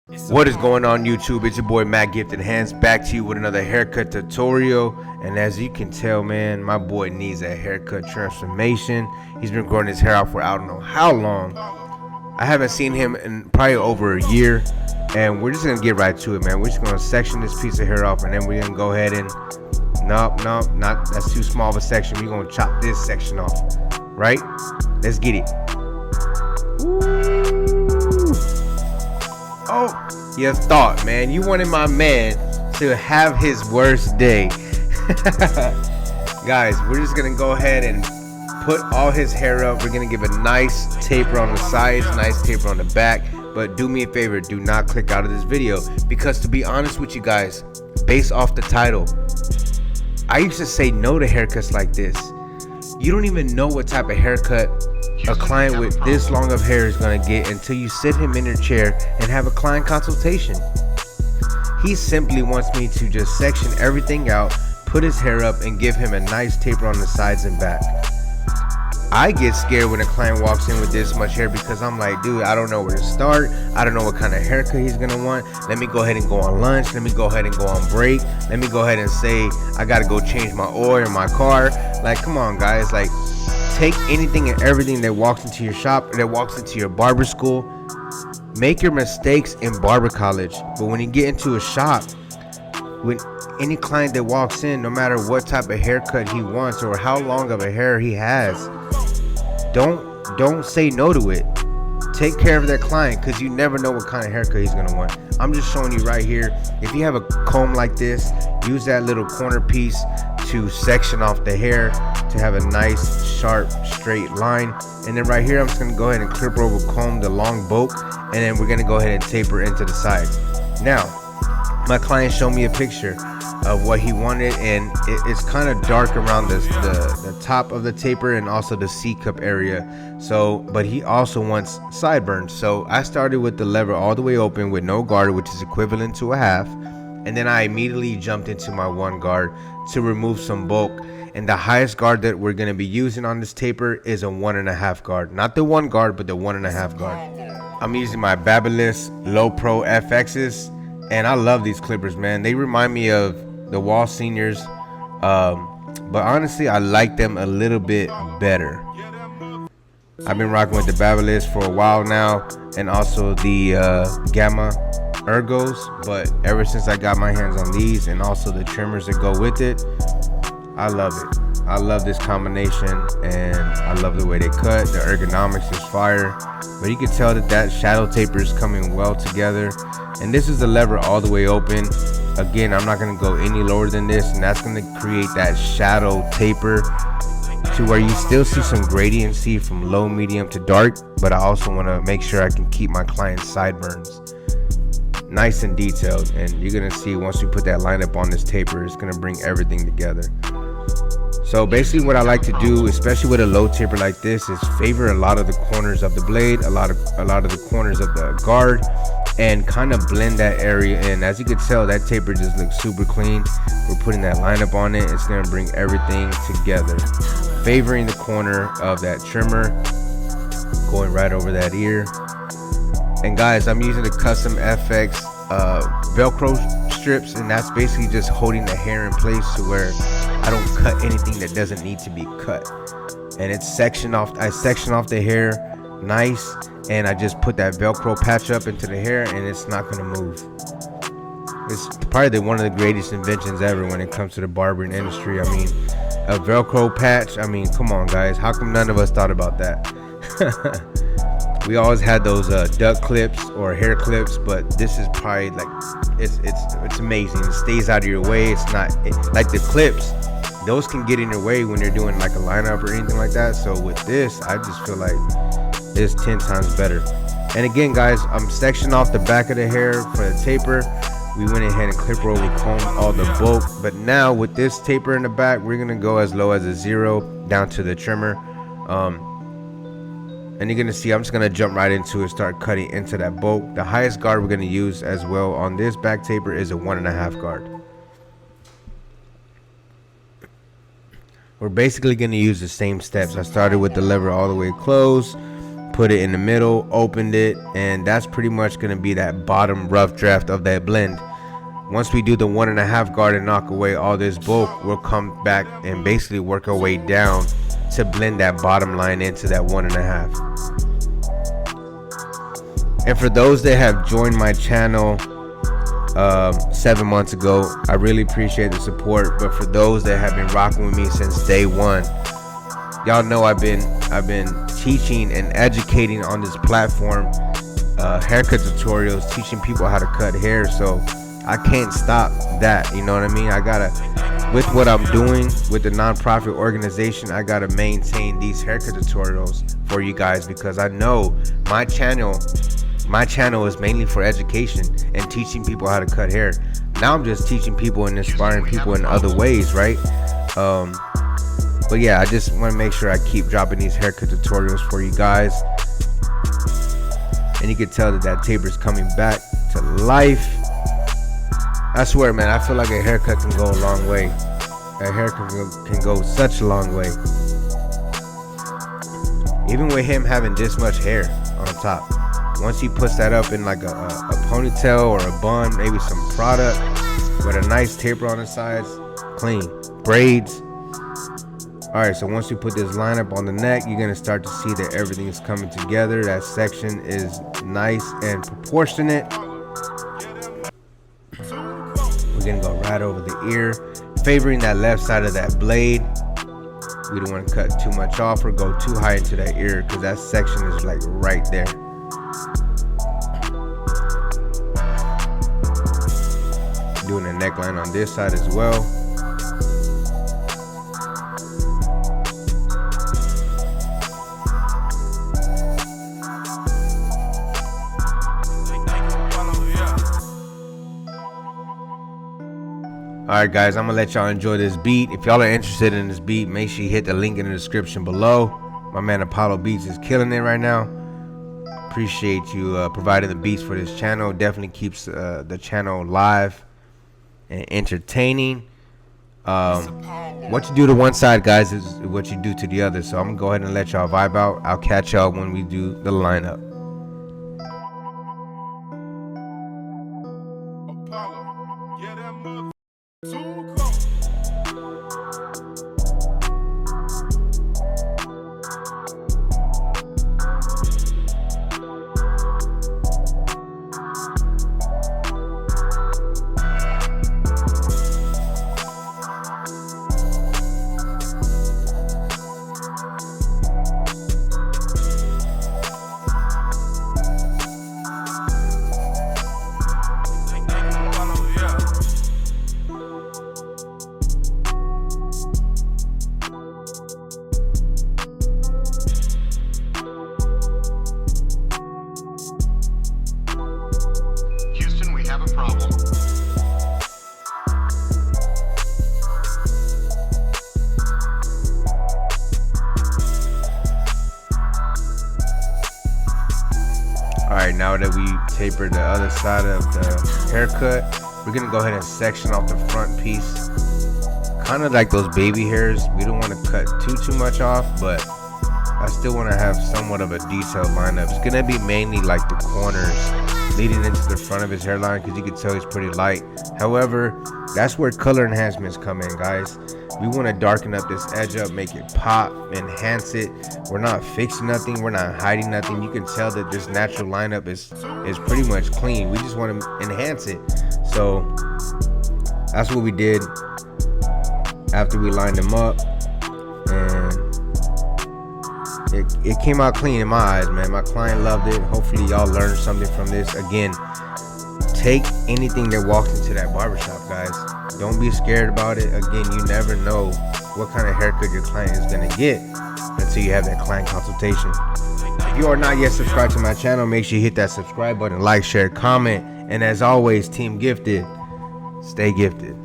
What is going on YouTube? It's your boy Matt Gifted Hands back to you with another haircut tutorial. And as you can tell, man, my boy needs a haircut transformation. He's been growing his hair out for I don't know how long. I haven't seen him in probably over a year. And we're just gonna get right to it, man. We're just gonna section this piece of hair off, and then we're gonna go ahead and not that's too small of a section. We're gonna chop this section off. Right? Let's get it. Oh, you thought, man. You wanted my man to have his worst day. Guys, we're just going to go ahead and put all his hair up. We're going to give a nice taper on the sides, nice taper on the back. But do me a favor, do not click out of this video. Because to be honest with you guys, based off the title, I used to say no to haircuts like this. You don't even know what type of haircut a client with this long of hair is going to get until you sit him in your chair and have a client consultation. He simply wants me to just section everything out, put his hair up, and give him a nice taper on the sides and back. I get scared when a client walks in with this much hair because I'm like, dude, I don't know where to start. I don't know what kind of haircut he's going to want. Let me go ahead and go on lunch. Let me go ahead and go on break. Let me go ahead and say I got to go change my oil in my car. Like, come on, guys. Like, take anything and everything that walks into your shop, that walks into your barber school. Make your mistakes in barber college. But when you get into a shop, when any client that walks in, no matter what type of haircut he wants or how long of a hair he has, don't say no to it. Take care of that client, because you never know what kind of haircut he's gonna want. I'm just showing you right here. If you have a comb like this, use that little corner piece to section off the hair to have a nice sharp straight line. And then right here, I'm just gonna go ahead and clip over comb the long bulk, and then we're gonna go ahead and taper into the sides. Now, my client showed me a picture of what he wanted, and it's kind of dark around the top of the taper and also the C cup area. So, but he also wants sideburns. So I started with the lever all the way open with no guard, which is equivalent to a half. And then I immediately jumped into my one guard to remove some bulk. And the highest guard that we're going to be using on this taper is a 1.5 guard. Not the one guard, but the 1.5 guard. I'm using my Babyliss Low Pro FXs. And I love these clippers, man. They remind me of the Wall Seniors. But honestly, I like them a little bit better. I've been rocking with the Babyliss for a while now. And also the Gamma Ergos. But ever since I got my hands on these and also the trimmers that go with it, I love it. I love this combination, and I love the way they cut. The ergonomics is fire. But you can tell that shadow taper is coming well together. And this is the lever all the way open. Again, I'm not going to go any lower than this, and that's going to create that shadow taper to where you still see some gradiency from low, medium to dark. But I also want to make sure I can keep my client's sideburns nice and detailed. And you're going to see once we put that lineup on this taper, it's going to bring everything together. So basically what I like to do, especially with a low taper like this, is favor a lot of the corners of the blade, a lot of the corners of the guard, and kind of blend that area in. As you can tell, that taper just looks super clean. We're putting that lineup on it. It's going to bring everything together. Favoring the corner of that trimmer, going right over that ear. And guys, I'm using the custom FX Velcro strips, and that's basically just holding the hair in place to where I don't cut anything that doesn't need to be cut. And it's sectioned off. I section off the hair nice, and I just put that Velcro patch up into the hair, and it's not going to move. It's probably one of the greatest inventions ever when it comes to the barbering industry. I mean, a Velcro patch. I mean, come on, guys. How come none of us thought about that? We always had those duck clips or hair clips, but this is probably like it's amazing. It stays out of your way. It's not like the clips. Those can get in your way when you're doing like a lineup or anything like that. So with this, I just feel like it's 10 times better. And again, guys, I'm sectioning off the back of the hair for the taper. We went ahead and clip over comb all the bulk. But now with this taper in the back, we're gonna go as low as a 0 down to the trimmer. And you're gonna see I'm just gonna jump right into it, start cutting into that bulk. The highest guard we're gonna use as well on this back taper is a 1.5 guard. We're basically gonna use the same steps. I started with the lever all the way closed, put it in the middle, opened it, and that's pretty much going to be that bottom rough draft of that blend. Once we do the 1.5 guard and knock away all this bulk, we'll come back and basically work our way down to blend that bottom line into that 1.5. And for those that have joined my channel 7 months ago, I really appreciate the support. But for those that have been rocking with me since day one, y'all know I've been teaching and educating on this platform, haircut tutorials, teaching people how to cut hair. So I can't stop that, you know what I mean? I gotta, with what I'm doing with the nonprofit organization, I gotta maintain these haircut tutorials for you guys, because I know my channel is mainly for education and teaching people how to cut hair. Now I'm just teaching people and inspiring people in other ways, right? But yeah, I just want to make sure I keep dropping these haircut tutorials for you guys. And you can tell that taper is coming back to life. I swear, man, I feel like a haircut can go a long way. A haircut can go such a long way. Even with him having this much hair on top. Once he puts that up in like a ponytail or a bun, maybe some product with a nice taper on the sides, clean. Braids. Alright, so once you put this lineup on the neck, you're going to start to see that everything is coming together. That section is nice and proportionate. We're going to go right over the ear, favoring that left side of that blade. We don't want to cut too much off or go too high into that ear, because that section is like right there. Doing a neckline on this side as well. Alright guys, I'm gonna let y'all enjoy this beat. If y'all are interested in this beat, make sure you hit the link in the description below. My man Apollo Beats is killing it right now. Appreciate you providing the beats for this channel. Definitely keeps the channel live and entertaining. What you do to one side, guys, is what you do to the other. So I'm gonna go ahead and let y'all vibe out. I'll catch y'all when we do the lineup. Apollo, yeah, that mother too close. Alright, now that we tapered the other side of the haircut, we're gonna go ahead and section off the front piece. Kind of like those baby hairs. We don't want to cut too much off, but I still want to have somewhat of a detailed lineup. It's gonna be mainly like the corners leading into the front of his hairline, because you can tell he's pretty light. However, that's where color enhancements come in, guys. We want to darken up this edge up, make it pop, enhance it. We're not fixing nothing, we're not hiding nothing. You can tell that this natural lineup is pretty much clean. We just want to enhance it. So that's what we did after we lined them up, and it came out clean in my eyes, man. My client loved it. Hopefully y'all learned something from this. Again, take anything that walks into that barbershop, guys. Don't be scared about it. Again, you never know what kind of haircut your client is going to get until you have that client consultation. If you are not yet subscribed to my channel, make sure you hit that subscribe button, like, share, comment, and as always, Team Gifted, stay gifted.